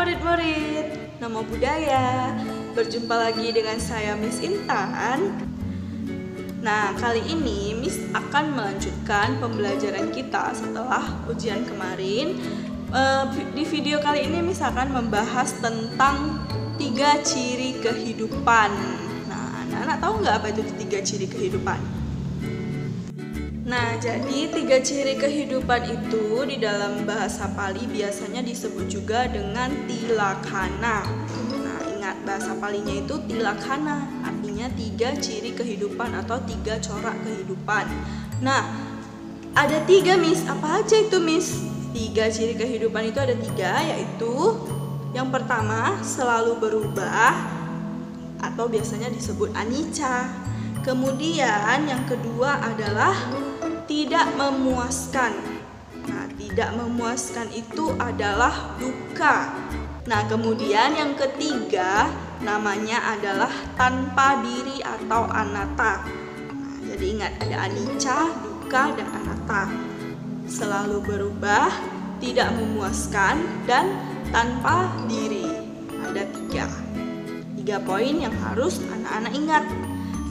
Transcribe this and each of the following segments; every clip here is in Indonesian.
murid-murid, Namo Buddhaya. Berjumpa lagi dengan saya Miss Intan. Nah, kali ini Miss akan melanjutkan pembelajaran kita setelah ujian kemarin. Di video kali ini Miss akan membahas tentang 3 ciri kehidupan. Nah, anak-anak tahu nggak apa itu 3 ciri kehidupan? Nah, jadi 3 ciri kehidupan itu di dalam bahasa Pali biasanya disebut juga dengan tilakhana. Nah, ingat bahasa Palinya itu tilakhana, artinya 3 ciri kehidupan atau 3 corak kehidupan. Nah, ada 3 Miss, apa aja itu Miss? 3 ciri kehidupan itu ada 3, yaitu yang pertama selalu berubah atau biasanya disebut anicca. Kemudian yang kedua adalah tidak memuaskan. Nah, tidak memuaskan itu adalah dukkha. Nah, kemudian yang ketiga namanya adalah tanpa diri atau anatta. Nah, jadi ingat ada anicca, dukkha, dan anatta. Selalu berubah, tidak memuaskan, dan tanpa diri. Ada 3 poin yang harus anak-anak ingat.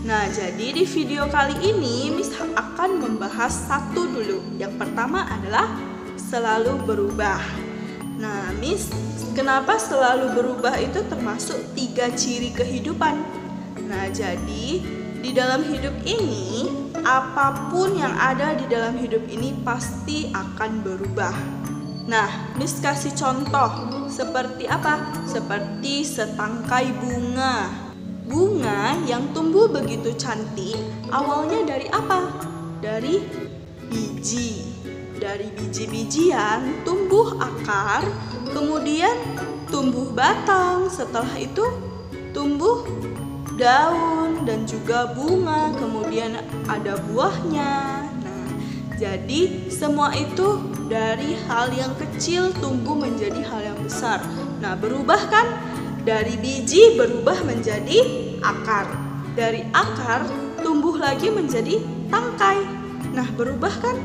Nah, jadi di video kali ini Miss akan membahas satu dulu. Yang pertama adalah selalu berubah. Nah, Miss, kenapa selalu berubah itu termasuk 3 ciri kehidupan? Nah, jadi di dalam hidup ini, apapun yang ada di dalam hidup ini pasti akan berubah. Nah, Miss kasih contoh seperti apa? Seperti setangkai bunga. Bunga yang tumbuh begitu cantik awalnya dari apa? Dari biji. Dari biji-bijian tumbuh akar, kemudian tumbuh batang, setelah itu tumbuh daun dan juga bunga, kemudian ada buahnya. Nah, jadi semua itu dari hal yang kecil tumbuh menjadi hal yang besar. Nah, berubah kan? Dari biji berubah menjadi akar. Dari akar tumbuh lagi menjadi tangkai. Nah, berubah kan?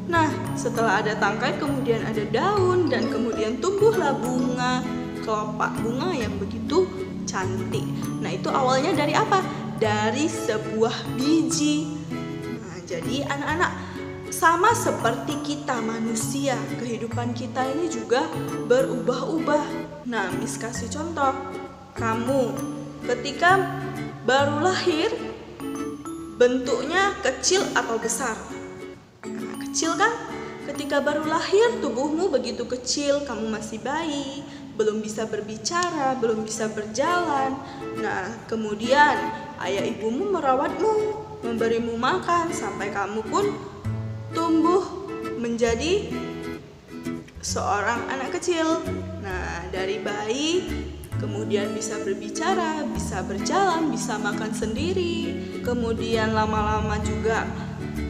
Nah, setelah ada tangkai kemudian ada daun dan kemudian tumbuhlah bunga, kelopak bunga yang begitu cantik. Nah, itu awalnya dari apa? Dari sebuah biji. Nah, jadi anak-anak, sama seperti kita manusia, kehidupan kita ini juga berubah-ubah. Nah, Miss kasih contoh. Kamu ketika baru lahir bentuknya kecil atau besar? Nah, kecil kan? Ketika baru lahir tubuhmu begitu kecil, kamu masih bayi, belum bisa berbicara, belum bisa berjalan. Nah, kemudian ayah ibumu merawatmu, memberimu makan sampai kamu pun tumbuh menjadi seorang anak kecil. Nah, dari bayi kemudian bisa berbicara, bisa berjalan, bisa makan sendiri. Kemudian lama-lama juga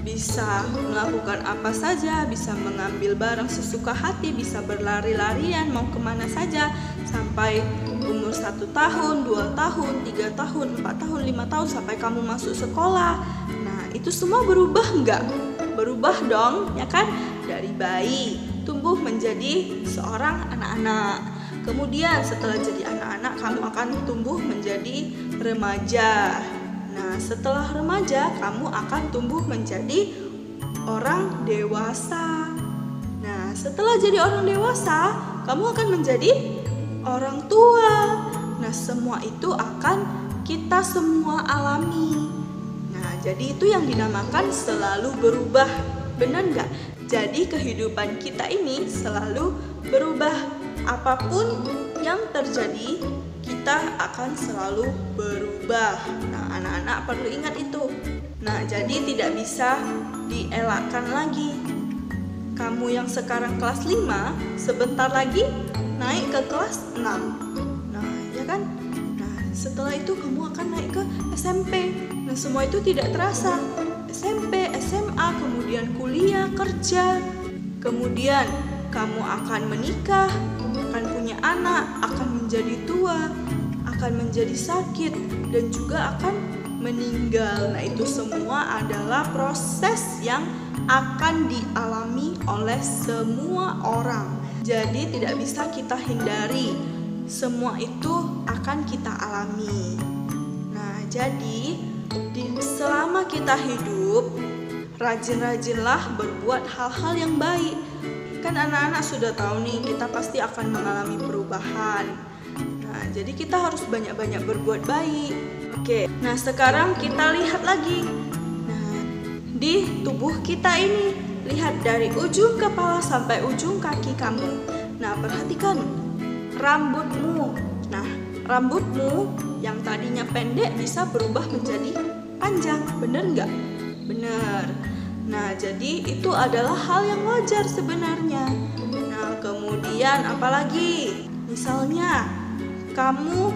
bisa melakukan apa saja, bisa mengambil barang sesuka hati, bisa berlari-larian mau kemana saja, sampai umur 1 tahun, 2 tahun, 3 tahun, 4 tahun, 5 tahun, sampai kamu masuk sekolah. Nah, itu semua berubah enggak? Berubah dong, ya kan? Dari bayi tumbuh menjadi seorang anak-anak. Kemudian setelah jadi anak-anak kamu akan tumbuh menjadi remaja. Nah, setelah remaja kamu akan tumbuh menjadi orang dewasa. Nah, setelah jadi orang dewasa kamu akan menjadi orang tua. Nah, semua itu akan kita semua alami. Nah, jadi itu yang dinamakan selalu berubah. Benar nggak? Jadi kehidupan kita ini selalu berubah. Apapun yang terjadi, kita akan selalu berubah. Nah, anak-anak perlu ingat itu. Nah, jadi tidak bisa dielakkan lagi. Kamu yang sekarang kelas 5, sebentar lagi naik ke kelas 6. Nah, ya kan? Nah, setelah itu kamu akan naik ke SMP. Nah, semua itu tidak terasa. SMP, SMA, kemudian kuliah, kerja. Kemudian kamu akan menikah, akan punya anak, akan menjadi tua, akan menjadi sakit, dan juga akan meninggal. Nah, itu semua adalah proses yang akan dialami oleh semua orang. Jadi tidak bisa kita hindari. semua itu akan kita alami. Nah, jadi selama kita hidup, rajin-rajinlah berbuat hal-hal yang baik. Kan anak-anak sudah tahu nih, kita pasti akan mengalami perubahan. Nah, jadi kita harus banyak-banyak berbuat baik. Oke, nah sekarang kita lihat lagi. Nah, di tubuh kita ini, lihat dari ujung kepala sampai ujung kaki kamu. Nah, perhatikan rambutmu. Nah, rambutmu yang tadinya pendek bisa berubah menjadi panjang. Bener nggak? Bener. Nah, jadi itu adalah hal yang wajar sebenarnya. Nah, kemudian apalagi? Misalnya, kamu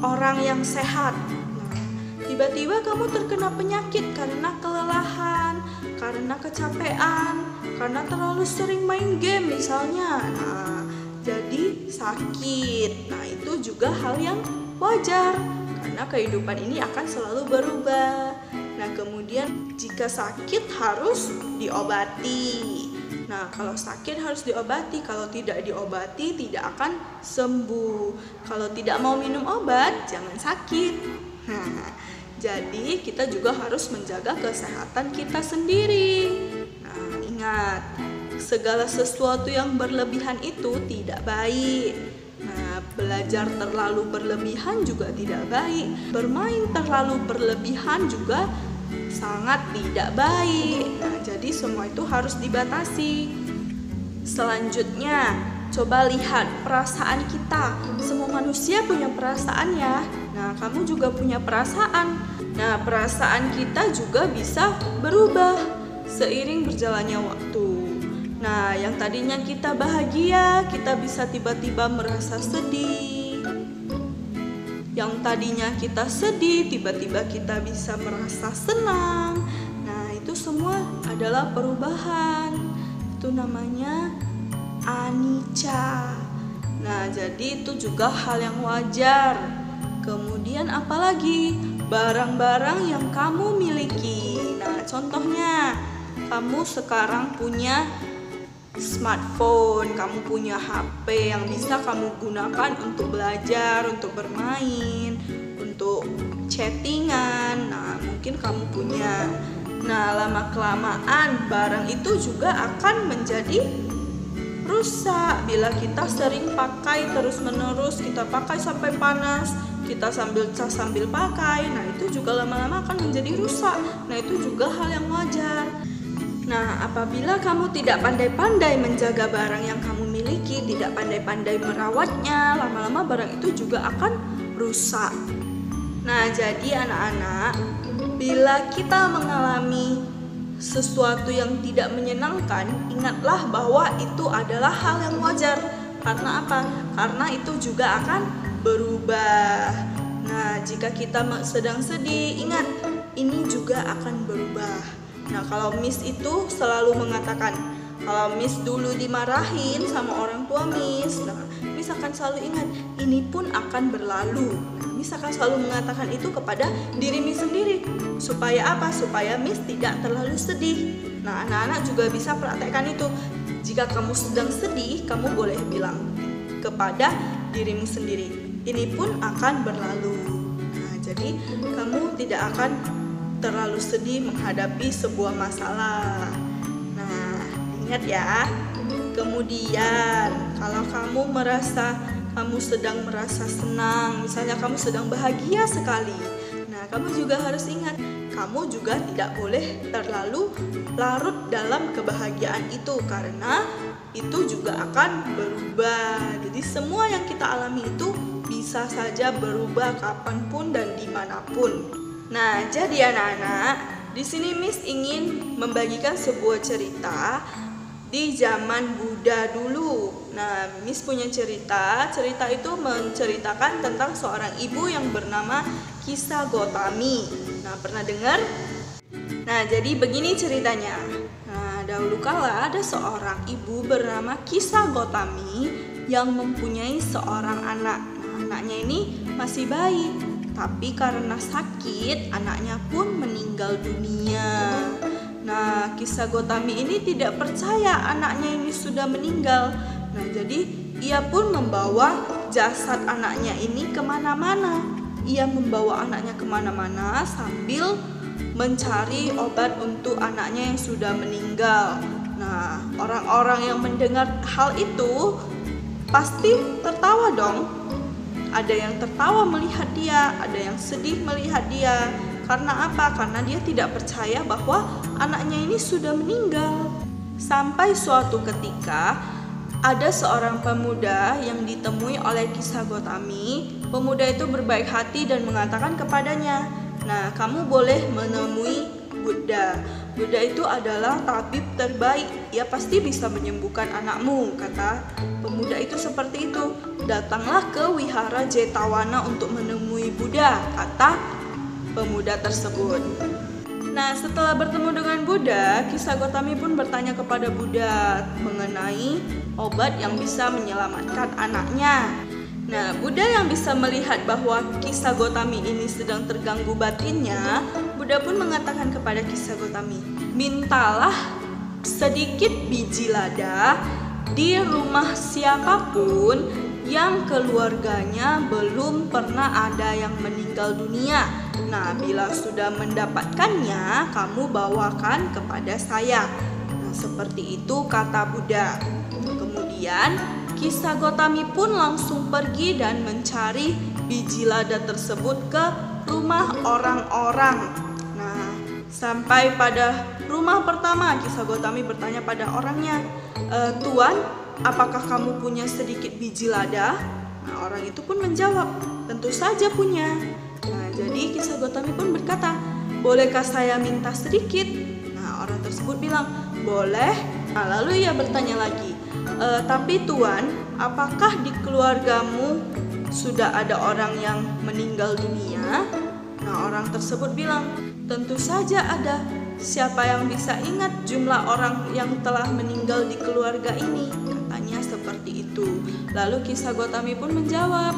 orang yang sehat. Nah, tiba-tiba kamu terkena penyakit karena kelelahan, karena kecapean, karena terlalu sering main game misalnya. Nah, jadi sakit. Nah, itu juga hal yang wajar karena kehidupan ini akan selalu berubah. Nah, kemudian jika sakit harus diobati. Nah, kalau sakit harus diobati, kalau tidak diobati tidak akan sembuh. Kalau tidak mau minum obat, jangan sakit. Nah, jadi kita juga harus menjaga kesehatan kita sendiri. Nah, ingat, segala sesuatu yang berlebihan itu tidak baik. Nah, belajar terlalu berlebihan juga tidak baik. Bermain terlalu berlebihan juga sangat tidak baik. Nah, jadi semua itu harus dibatasi. Selanjutnya, coba lihat perasaan kita. Semua manusia punya perasaan ya. Nah, kamu juga punya perasaan. Nah, perasaan kita juga bisa berubah seiring berjalannya waktu. Nah, yang tadinya kita bahagia, kita bisa tiba-tiba merasa sedih. Yang tadinya kita sedih, tiba-tiba kita bisa merasa senang. Nah, itu semua adalah perubahan. Itu namanya anicca. Nah, jadi itu juga hal yang wajar. Kemudian apalagi? Barang-barang yang kamu miliki. Nah, contohnya, kamu sekarang punya smartphone, kamu punya HP yang bisa kamu gunakan untuk belajar, untuk bermain, untuk chattingan. Nah, mungkin kamu punya. Nah, lama-kelamaan barang itu juga akan menjadi rusak bila kita sering pakai terus-menerus. Kita pakai sampai panas, kita sambil cas sambil pakai. Nah, itu juga lama-lama akan menjadi rusak. Nah, itu juga hal yang wajar. Nah, apabila kamu tidak pandai-pandai menjaga barang yang kamu miliki, tidak pandai-pandai merawatnya, lama-lama barang itu juga akan rusak. Nah, jadi anak-anak, bila kita mengalami sesuatu yang tidak menyenangkan, ingatlah bahwa itu adalah hal yang wajar. Karena apa? Karena itu juga akan berubah. Nah, jika kita sedang sedih, ingat, ini juga akan berubah. Nah, kalau Miss itu selalu mengatakan, kalau Miss dulu dimarahin sama orang tua Miss, nah, Miss akan selalu ingat, ini pun akan berlalu. Nah, Miss akan selalu mengatakan itu kepada diri Miss sendiri. Supaya apa? Supaya Miss tidak terlalu sedih. Nah, anak-anak juga bisa praktekkan itu. Jika kamu sedang sedih, kamu boleh bilang kepada dirimu sendiri, ini pun akan berlalu. Nah, jadi kamu tidak akan terlalu sedih menghadapi sebuah masalah. Nah, ingat ya. Kemudian, kalau kamu sedang merasa senang, misalnya kamu sedang bahagia sekali. Nah, kamu juga harus ingat, kamu juga tidak boleh terlalu larut dalam kebahagiaan itu, karena itu juga akan berubah. Jadi semua yang kita alami itu bisa saja berubah kapanpun dan dimanapun. Nah, jadi anak-anak, di sini Miss ingin membagikan sebuah cerita di zaman Buddha dulu. Nah, Miss punya cerita itu menceritakan tentang seorang ibu yang bernama Kisah Gotami. Nah, pernah dengar? Nah, jadi begini ceritanya. Nah, dahulu kala ada seorang ibu bernama Kisah Gotami yang mempunyai seorang anak. Nah, anaknya ini masih bayi. Tapi karena sakit, anaknya pun meninggal dunia. Nah, Kisah Gotami ini tidak percaya anaknya ini sudah meninggal. Nah, jadi ia pun membawa jasad anaknya ini kemana-mana. Ia membawa anaknya kemana-mana sambil mencari obat untuk anaknya yang sudah meninggal. Nah, orang-orang yang mendengar hal itu pasti tertawa dong. Ada yang tertawa melihat dia, ada yang sedih melihat dia. Karena apa? Karena dia tidak percaya bahwa anaknya ini sudah meninggal. Sampai suatu ketika ada seorang pemuda yang ditemui oleh Kisah Gotami. Pemuda itu berbaik hati dan mengatakan kepadanya, "Nah, kamu boleh menemui Buddha. Buddha itu adalah tabib terbaik. Ia pasti bisa menyembuhkan anakmu," kata pemuda itu seperti itu. "Datanglah ke wihara Jetawana untuk menemui Buddha," kata pemuda tersebut. Nah, setelah bertemu dengan Buddha, Kisah Gotami pun bertanya kepada Buddha mengenai obat yang bisa menyelamatkan anaknya. Nah, Buddha yang bisa melihat bahwa Kisah Gotami ini sedang terganggu batinnya, Buddha pun mengatakan kepada Kisah Gotami, "Mintalah sedikit biji lada di rumah siapapun yang keluarganya belum pernah ada yang meninggal dunia. Nah, bila sudah mendapatkannya, kamu bawakan kepada saya." Nah, seperti itu kata Buddha. Kemudian Kisah Gotami pun langsung pergi dan mencari biji lada tersebut ke rumah orang-orang. Nah, sampai pada rumah pertama, Kisah Gotami bertanya pada orangnya, "Tuan, apakah kamu punya sedikit biji lada?" Nah, orang itu pun menjawab, "Tentu saja punya." Nah, jadi Kisah Gotami pun berkata, "Bolehkah saya minta sedikit?" Nah, orang tersebut bilang, "Boleh." Nah, lalu ia bertanya lagi, "Tapi Tuan, apakah di keluargamu sudah ada orang yang meninggal dunia?" Nah, orang tersebut bilang, "Tentu saja ada. Siapa yang bisa ingat jumlah orang yang telah meninggal di keluarga ini?" Katanya seperti itu. Lalu Kisah Gotami pun menjawab,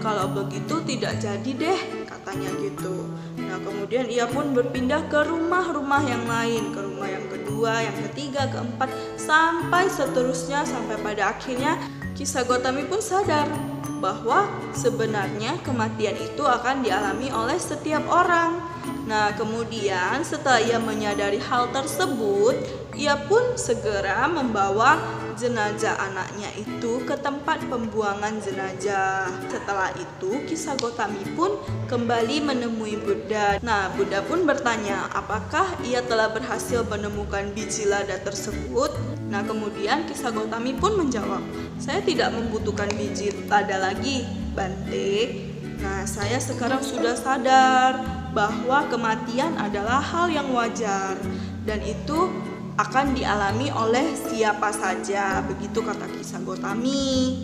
"Kalau begitu tidak jadi deh," katanya gitu. Nah, kemudian ia pun berpindah ke rumah-rumah yang lain, ke rumah yang kedua, yang ketiga, keempat, sampai seterusnya, sampai pada akhirnya Kisah Gotami pun sadar bahwa sebenarnya kematian itu akan dialami oleh setiap orang. Nah, kemudian setelah ia menyadari hal tersebut, ia pun segera membawa jenazah anaknya itu ke tempat pembuangan jenazah. Setelah itu, Kisah Gotami pun kembali menemui Buddha. Nah, Buddha pun bertanya, apakah ia telah berhasil menemukan biji lada tersebut? Nah, kemudian Kisah Gotami pun menjawab, "Saya tidak membutuhkan biji lada lagi, Bante. Nah, saya sekarang sudah sadar bahwa kematian adalah hal yang wajar dan itu akan dialami oleh siapa saja." Begitu kata Kisah Gotami.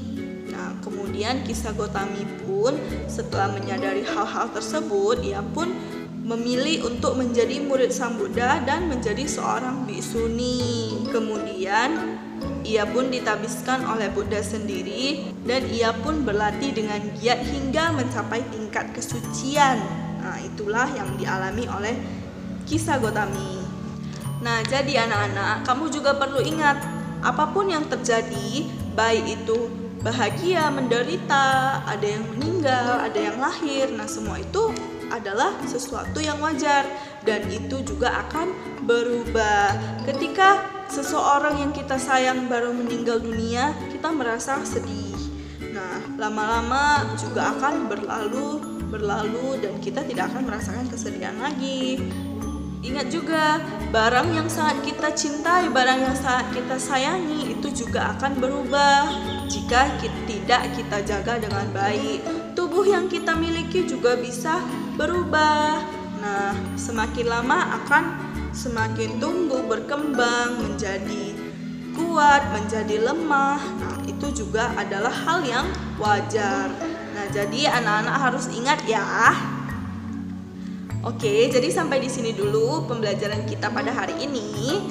Nah, kemudian Kisah Gotami pun setelah menyadari hal-hal tersebut, ia pun memilih untuk menjadi murid Sang Buddha dan menjadi seorang bhiksuni. Kemudian ia pun ditabiskan oleh Buddha sendiri dan ia pun berlatih dengan giat hingga mencapai tingkat kesucian. Nah, itulah yang dialami oleh Kisah Gotami. Nah, jadi anak-anak, kamu juga perlu ingat, apapun yang terjadi, baik itu bahagia, menderita, ada yang meninggal, ada yang lahir, nah semua itu adalah sesuatu yang wajar dan itu juga akan berubah. Ketika seseorang yang kita sayang baru meninggal dunia, kita merasa sedih. Nah, lama-lama juga akan berlalu dan kita tidak akan merasakan kesedihan lagi. Ingat juga, barang yang sangat kita cintai, barang yang sangat kita sayangi itu juga akan berubah jika tidak kita jaga dengan baik. Tubuh yang kita miliki juga bisa berubah. Nah, semakin lama akan semakin tumbuh, berkembang, menjadi kuat, menjadi lemah. Nah, itu juga adalah hal yang wajar. Nah, jadi anak-anak harus ingat ya. Oke, jadi sampai di sini dulu pembelajaran kita pada hari ini.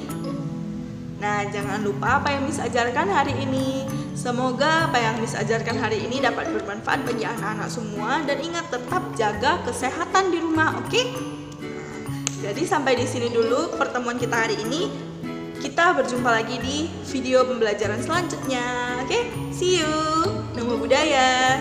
Nah, jangan lupa apa yang Miss ajarkan hari ini. Semoga apa yang Miss ajarkan hari ini dapat bermanfaat bagi anak-anak semua dan ingat tetap jaga kesehatan di rumah, oke? Nah, jadi sampai di sini dulu pertemuan kita hari ini. Kita berjumpa lagi di video pembelajaran selanjutnya. Oke, see you. Namo Buddhaya.